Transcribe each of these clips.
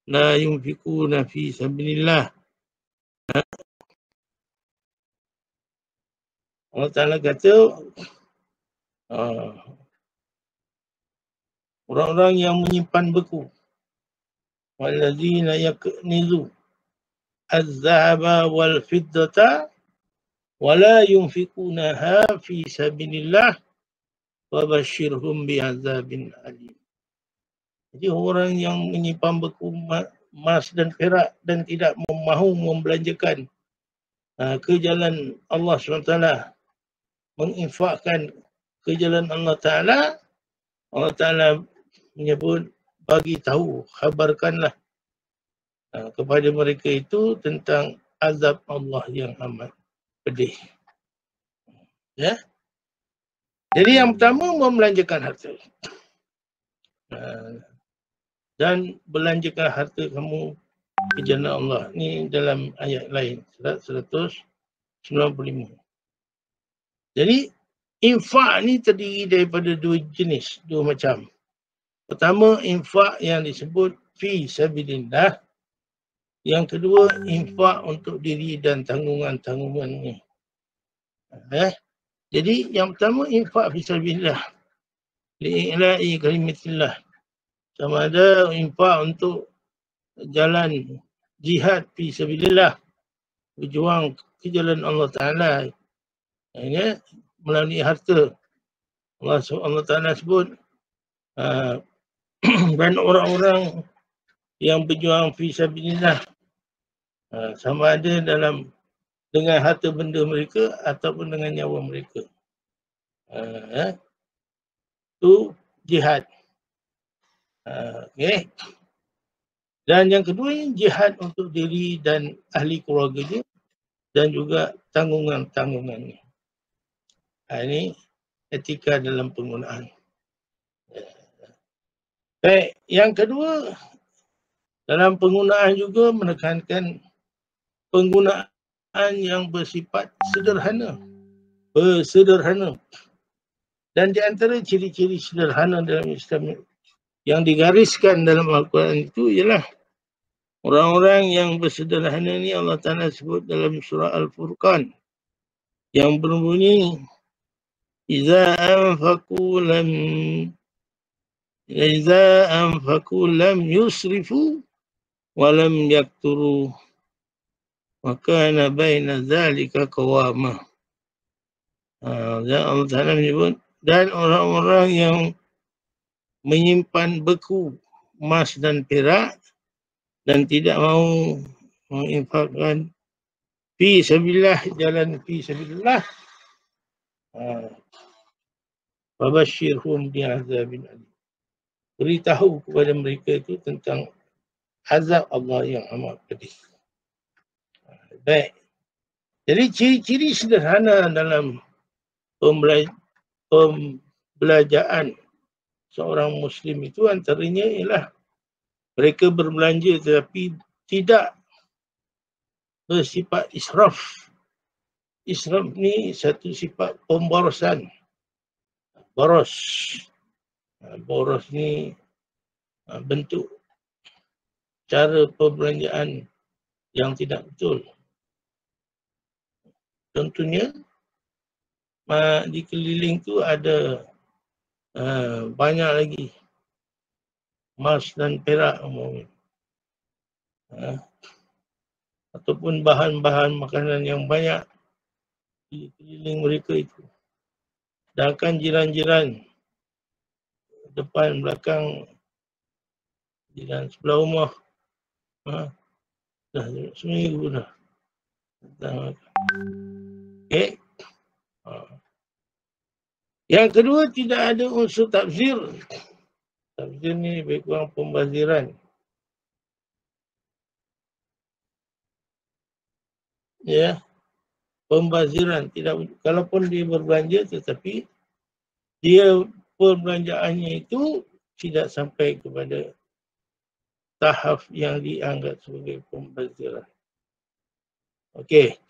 la yunfikuna fi sabilillah. Allah Ta'ala kata orang-orang yang menyimpan beku, wallazina yaknizu az-zahaba wal fiddata wala yunfikunaha fi sabilillah wabashshirhum bi'adzabin alim. Jadi orang yang menyimpan beku emas dan perak dan tidak mahu membelanjakan ke jalan Allah SWT, menginfakkan ke jalan Allah Ta'ala, Allah Ta'ala menyebut, bagi tahu, khabarkanlah kepada mereka itu tentang azab Allah yang amat pedih. Ya. Jadi yang pertama, membelanjakan harta. Dan belanjakan harta kamu ke jalan Allah. Ini dalam ayat lain, surat 195. Jadi infak ni terdiri daripada dua jenis, dua macam. Pertama, infak yang disebut fi sabilillah. Yang kedua, infak untuk diri dan tanggungan-tanggungan ni. Jadi yang pertama, infak fi sabilillah, li'ila'i kalimatillah. Sama ada infak untuk jalan jihad fi sabilillah, berjuang ke jalan Allah Ta'ala, melalui harta. Allah Ta'ala sebut dan orang-orang yang berjuang fi sabilillah, sama ada dengan harta benda mereka ataupun dengan nyawa mereka. Itu jihad. Okay. Dan yang kedua, jihad untuk diri dan ahli keluarganya dan juga tanggungan-tanggungannya. Ini etika dalam penggunaan. Baik, yang kedua, dalam penggunaan juga menekankan penggunaan yang bersifat sederhana. Bersederhana. Dan di antara ciri-ciri sederhana dalam Islam yang digariskan dalam Al-Quran itu ialah orang-orang yang bersederhana ni Allah Ta'ala sebut dalam surah Al-Furqan yang berbunyi Iza anfaqu lam yusrifu wa lam yakturu wa kana baina dzalika qawama. Allah Ta'ala menyebut, dan orang-orang yang menyimpan beku emas dan perak dan tidak mahu menginfakkan fi sabilillah, jalan fi sabilillah, fabashshirhum bi'adzabin alim. Beritahu kepada mereka itu tentang azab Allah yang amat pedih. Baik. Jadi ciri-ciri sederhana dalam pembelanjaan seorang Muslim itu antaranya ialah mereka berbelanja tetapi tidak bersifat israf. Israf ni satu sifat pemborosan. Boros. Boros ni bentuk cara perbelanjaan yang tidak betul. Contohnya, di keliling tu ada banyak lagi emas dan perak umumnya. Ataupun bahan-bahan makanan yang banyak di keliling mereka itu. Sedangkan jiran-jiran depan, belakang, jiran sebelah rumah dah seminggu dah. Okay. Yang kedua, tidak ada unsur tafsir. Tafsir ni lebih kurang pembaziran. Ya, pembaziran. Tidak, kalaupun dia berbelanja tetapi dia perbelanjaannya itu tidak sampai kepada tahap yang dianggap sebagai pembaziran. Okey.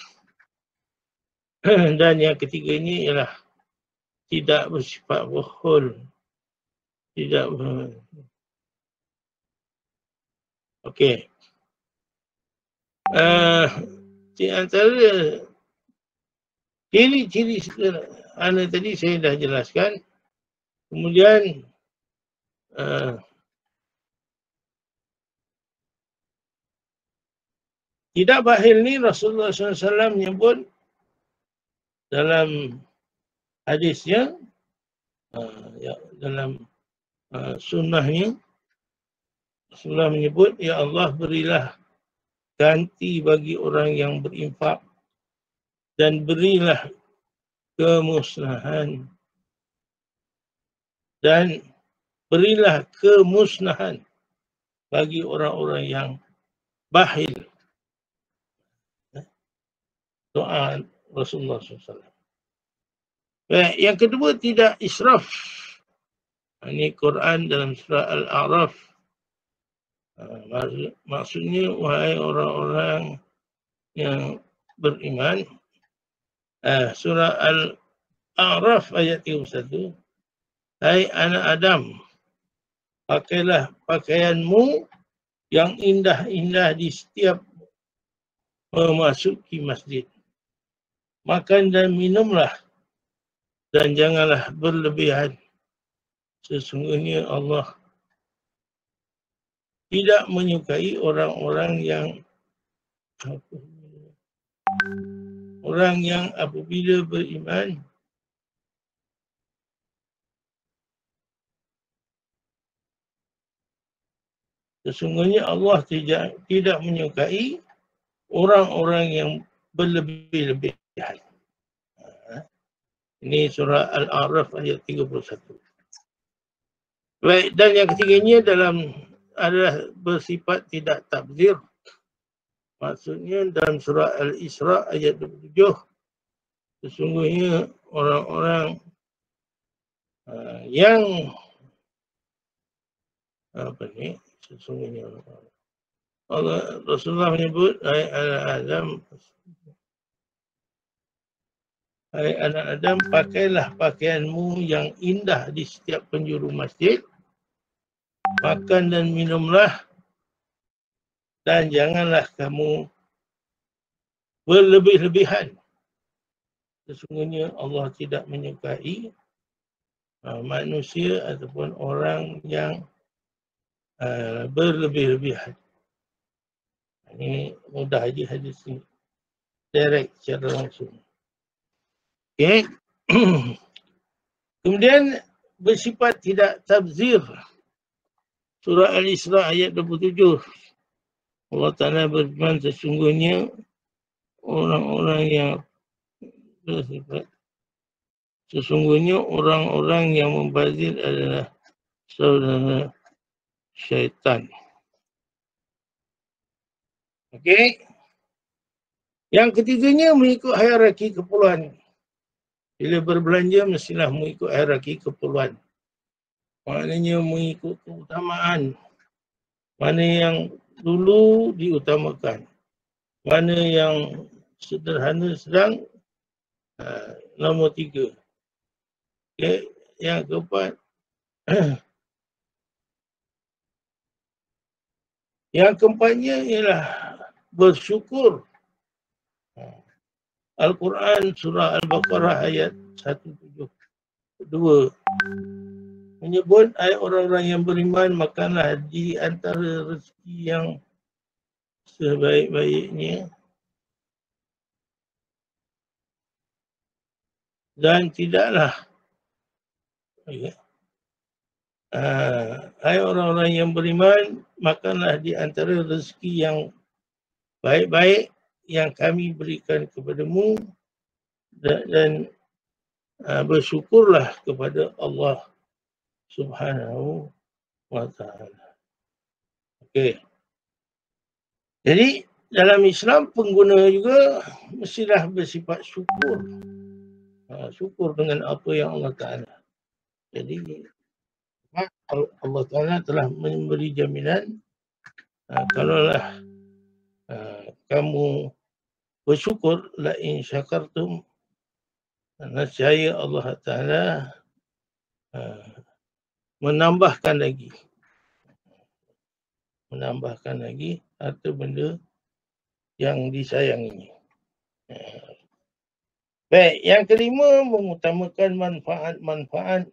Dan yang ketiganya ialah tidak bersifat bohong. Tidak Okey. Di antara ciri-ciri sederhana tadi saya dah jelaskan. Kemudian tidak bakhil ni Rasulullah SAW menyebut dalam hadisnya, dalam sunnahnya, Rasulullah menyebut, Ya Allah, berilah ganti bagi orang yang berinfak dan berilah kemusnahan dan berilah kemusnahan bagi orang-orang yang bakhil. Doa Rasulullah SAW. Yang kedua, tidak israf. Ini Quran dalam surah Al-A'raf. Maksudnya, wahai orang-orang yang beriman, surah Al-A'raf ayat 31, hai anak Adam, pakailah pakaianmu yang indah-indah di setiap memasuki masjid. Makan dan minumlah dan janganlah berlebihan. Sesungguhnya Allah tidak menyukai orang-orang yang apabila beriman sesungguhnya Allah tidak menyukai orang-orang yang berlebih-lebihan. Ini surah Al-A'raf ayat 31. Baik, dan yang ketiganya adalah bersifat tidak tabzir. Maksudnya dalam surah Al-Isra ayat 27, sesungguhnya orang-orang yang sesungguhnya Allah, Rasulullah menyebut, hai anak Adam, pakailah pakaianmu yang indah di setiap penjuru masjid. Makan dan minumlah dan janganlah kamu berlebih-lebihan. Sesungguhnya Allah tidak menyukai manusia ataupun orang yang berlebih-lebihan. Ini mudah aja hadis ini. Direct secara langsung. Okay. Kemudian bersifat tidak tabzir. Surah Al-Isra ayat 27. Allah Ta'ala berfirman, sesungguhnya orang-orang yang bersifat, sesungguhnya orang-orang yang membazir adalah saudara syaitan. Okey. Yang ketiganya mengikut hierarki keperluan. Bila berbelanja mestilah mengikut hierarki keperluan. Maknanya mengikut keutamaan. Mana yang dulu diutamakan. Mana yang sederhana sedang nombor 3. Okay. Yang keempat. Yang keempatnya ialah bersyukur. Al-Quran surah Al-Baqarah ayat 172 menyebut, hai orang-orang yang beriman, makanlah di antara rezeki yang sebaik-baiknya dan tidaklah hai orang-orang yang beriman, makanlah di antara rezeki yang baik-baik yang kami berikan kepadamu dan bersyukurlah kepada Allah Subhanahu wa ta'ala. Okey. Jadi dalam Islam pengguna juga mestilah bersifat syukur. Syukur dengan apa yang Allah Ta'ala. Jadi Allah Ta'ala telah memberi jaminan kalaulah kamu bersyukur, la in syakartum, nescaya Allah Ta'ala menambahkan lagi. menambahkan lagi harta benda yang disayangi. Baik, yang kelima, mengutamakan manfaat-manfaat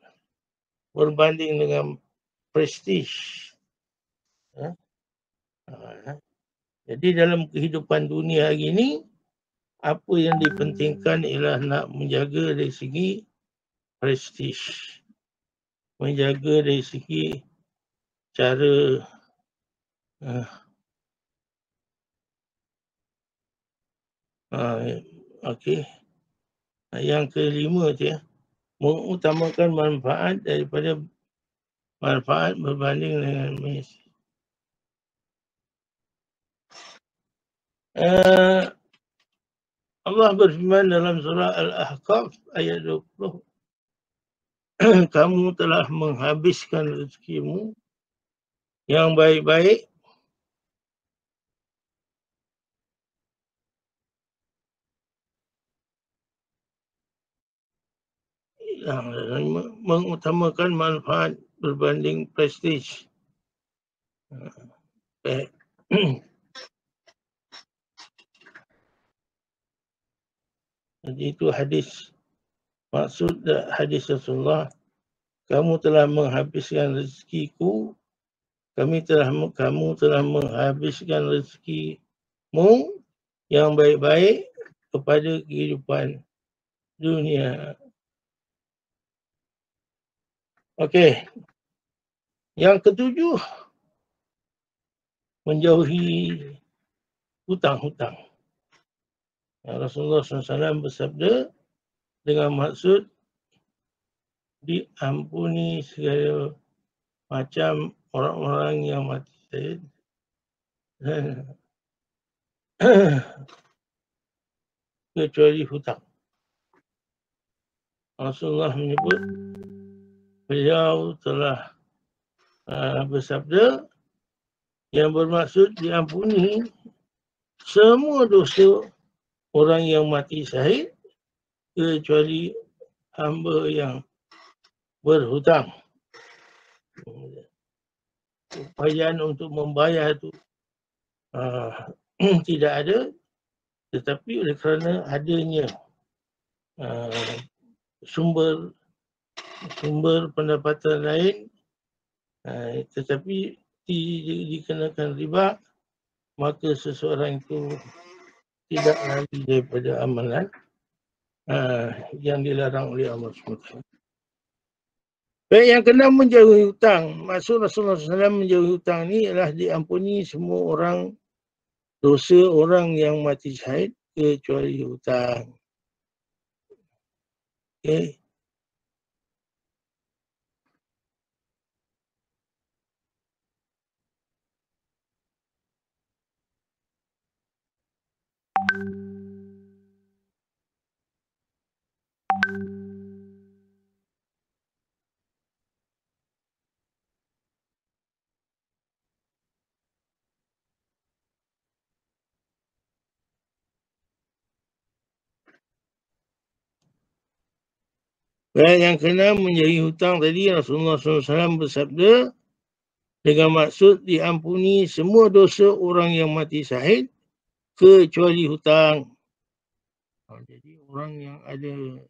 berbanding dengan prestige. Jadi dalam kehidupan dunia hari ini, apa yang dipentingkan ialah nak menjaga dari segi prestige, menjaga dari segi cara okey. Yang kelima tu mengutamakan manfaat daripada manfaat berbanding dengan Allah berfirman dalam surah Al-Ahqaf ayat 20, kamu telah menghabiskan rezekimu yang baik-baik mengutamakan manfaat berbanding prestige. Baik. Jadi itu hadis. Maksud hadis Rasulullah, kamu telah menghabiskan rezekiku, kamu telah menghabiskan rezekimu yang baik-baik kepada kehidupan dunia. Okey. Yang ketujuh, menjauhi hutang-hutang. Rasulullah SAW bersabda dengan maksud diampuni segala macam orang-orang yang mati syahid kecuali hutang. Rasulullah menyebut beliau telah bersabda yang bermaksud diampuni semua dosa orang yang mati syahid kecuali hamba yang berhutang. Upayaan untuk membayar itu tidak ada, tetapi oleh kerana adanya sumber pendapatan lain tetapi dikenakan riba, maka seseorang itu tidak lari daripada amalan yang dilarang oleh Allah SWT. Baik, yang keenam, menjauhi hutang. Maksud Rasulullah SAW menjauhi hutang ni adalah diampuni semua orang dosa orang yang mati syahid kecuali hutang. Okey. Baik, yang keenam, menjauhi hutang tadi Rasulullah SAW bersabda dengan maksud diampuni semua dosa orang yang mati syahid kecuali hutang. Jadi orang yang ada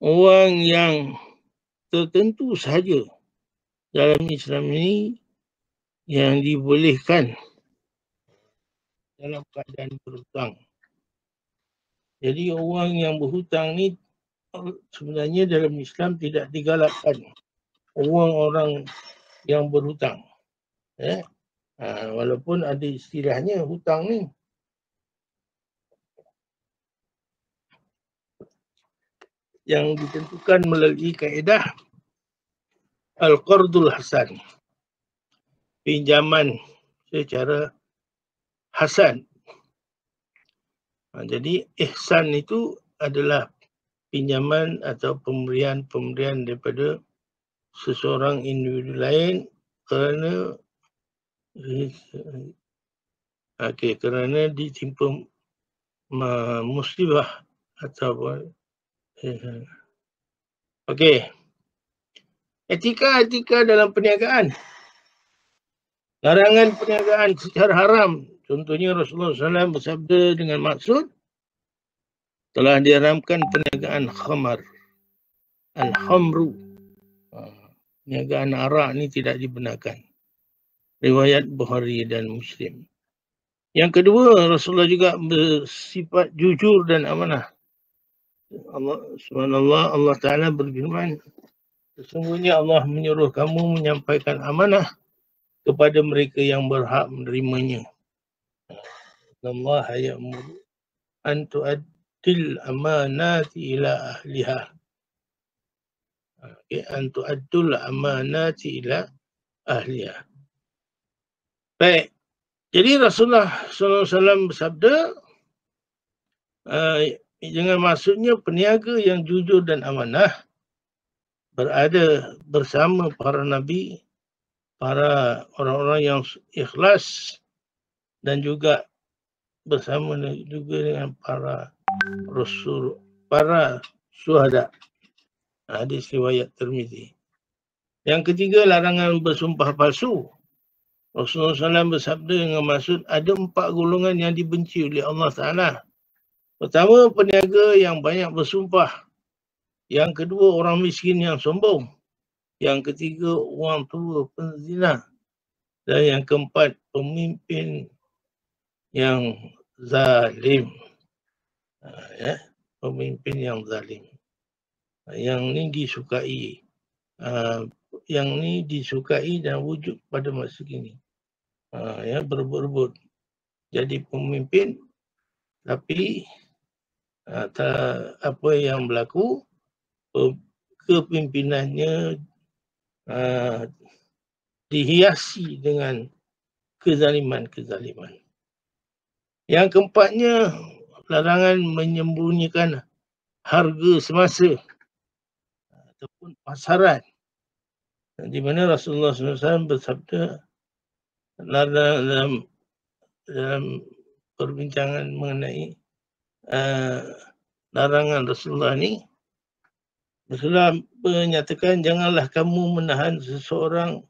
orang yang tertentu sahaja dalam Islam ini yang dibolehkan dalam keadaan berhutang. Jadi orang yang berhutang ni sebenarnya dalam Islam tidak digalakkan orang-orang yang berhutang. Walaupun ada istilahnya hutang ni. Yang ditentukan melalui kaedah Al-Qardul Hasan. Pinjaman secara hasan. Jadi ihsan itu adalah pinjaman atau pemberian daripada seseorang individu lain kerana kerana ditimpa musibah atau okey. Etika-etika dalam perniagaan. Larangan perniagaan secara haram. Contohnya Rasulullah SAW bersabda dengan maksud telah diharamkan perniagaan khamar. Al-khamru. Perniagaan arak ni tidak dibenarkan. Riwayat Bukhari dan Muslim. Yang kedua, Rasulullah juga bersifat jujur dan amanah. Allah Ta'ala berfirman, sesungguhnya Allah menyuruh kamu menyampaikan amanah kepada mereka yang berhak menerimanya. Allah ya'muru an tu'addil amanati ila ahliha. An tu'addul amanati ila ahliha. Baik. Jadi Rasulullah SAW bersabda, dengan maksudnya peniaga yang jujur dan amanah berada bersama para nabi, para orang-orang yang ikhlas dan juga bersama juga dengan para rasul, para syuhada. Hadis riwayat Tirmizi. Yang ketiga, larangan bersumpah palsu. Rasulullah SAW bersabda dengan maksud ada 4 golongan yang dibenci oleh Allah Ta'ala. Pertama, peniaga yang banyak bersumpah. Yang kedua, orang miskin yang sombong. Yang ketiga, orang tua penzina. Dan yang keempat, pemimpin yang zalim. Pemimpin yang zalim. Yang ni disukai. Yang ni disukai dan wujud pada masa kini. Berebut-rebut jadi pemimpin, tapi apa yang berlaku, kepimpinannya dihiasi dengan kezaliman-kezaliman. Yang keempatnya, larangan menyembunyikan harga semasa ataupun pasaran, di mana Rasulullah SAW bersabda dalam perbincangan mengenai larangan Rasulullah ni, Rasulullah menyatakan janganlah kamu menahan seseorang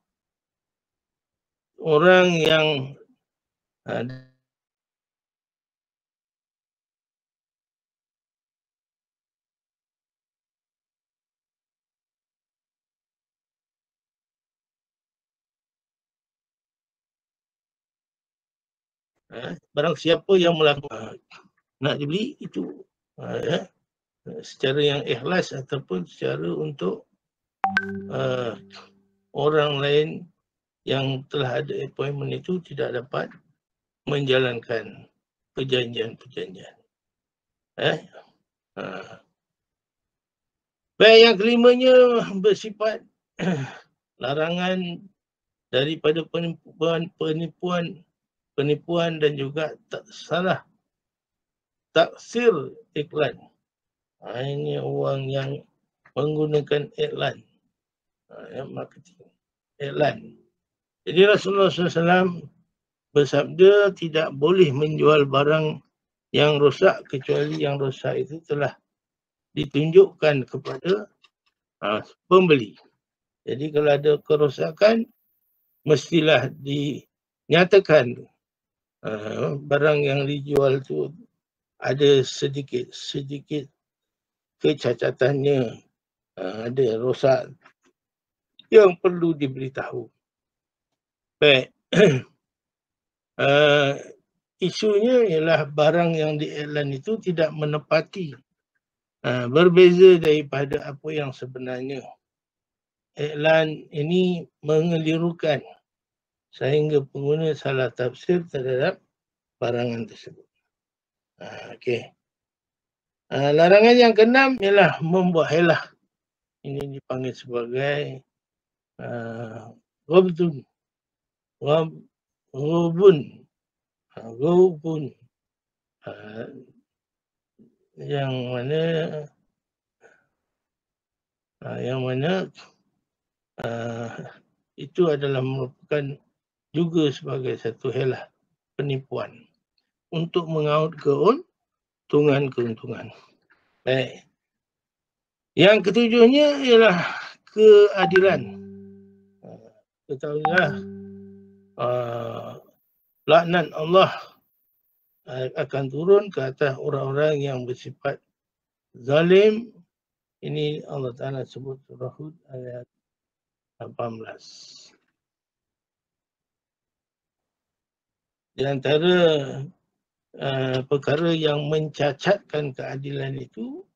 orang yang barang siapa yang melakukan nak dibeli itu secara yang ikhlas ataupun secara untuk orang lain yang telah ada appointment itu tidak dapat menjalankan perjanjian-perjanjian. Baik, yang kelimanya bersifat larangan daripada penipuan dan juga salah taksir iklan. Ini orang yang menggunakan iklan, marketing iklan. Jadi Rasulullah SAW bersabda tidak boleh menjual barang yang rosak kecuali yang rosak itu telah ditunjukkan kepada pembeli. Jadi kalau ada kerosakan, mestilah dinyatakan barang yang dijual itu ada sedikit kecacatannya, ada rosak yang perlu diberitahu. Baik. Isunya ialah barang yang diiklan itu tidak menepati, berbeza daripada apa yang sebenarnya. Iklan ini mengelirukan sehingga pengguna salah tafsir terhadap barangan tersebut. Okey. Larangan yang keenam ialah membuat helah. Ini dipanggil sebagai ghabun. Yang mana itu adalah merupakan juga sebagai satu helah penipuan untuk mengaut keuntungan. Baik. Yang ketujuhnya ialah keadilan. Ketahuilah laknat Allah akan turun ke atas orang-orang yang bersifat zalim. Ini Allah Ta'ala sebut surah Hud ayat 18. Di antara perkara yang mencacatkan keadilan itu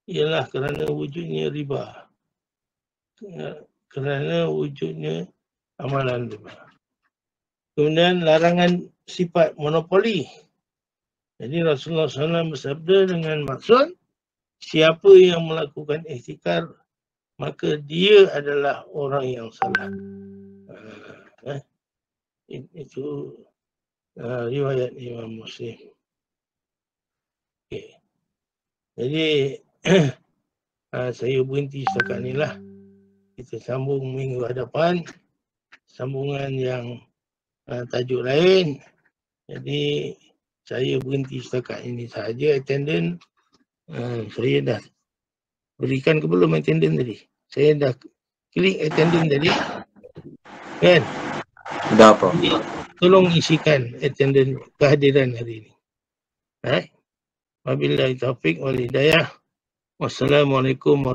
ialah kerana wujudnya riba. Kerana wujudnya amalan riba. Kemudian larangan sifat monopoli. Jadi Rasulullah SAW bersabda dengan maksud, siapa yang melakukan ihtikar, maka dia adalah orang yang salah. Itu riwayat Imam Muslim. Okay. Jadi saya berhenti setakat ni lah. Kita sambung minggu hadapan. Sambungan yang tajuk lain. Jadi saya berhenti setakat ini sahaja. Attendant saya dah berikan ke belum attendant tadi? Saya dah klik attendant tadi. Kan? Dah apa? Jadi, tolong isikan attendant kehadiran hari ini. Wabillahi taufiq wal hidayah. Wassalamualaikum warahmatullahi wabarakatuh.